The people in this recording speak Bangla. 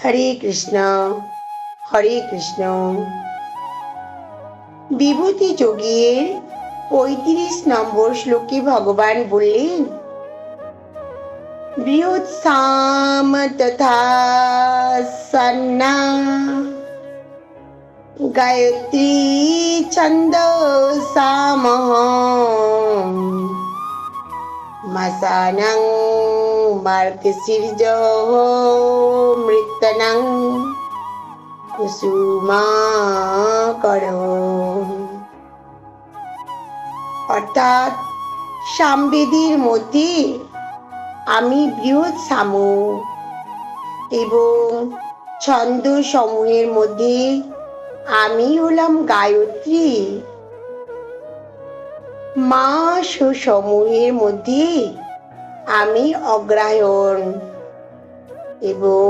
হরে কৃষ্ণ হরে কৃষ্ণ। বিভূতি যোগের ৩৫ নম্বর শ্লোকে ভগবান বললেন, বৃহৎসাম তথা সন্না গায়ত্রী ছন্দসামহম মাসানং মার্গশিরযোঃ মৃত্যনং কুসুমাকরঃ। অর্থাৎ সামবেদের মধ্যে আমি বৃহৎ সাম এবং ছন্দ সমূহের মধ্যে আমি হলাম গায়ত্রী, মাস সমূহের মধ্যে আমি অগ্রহায়ণ এবং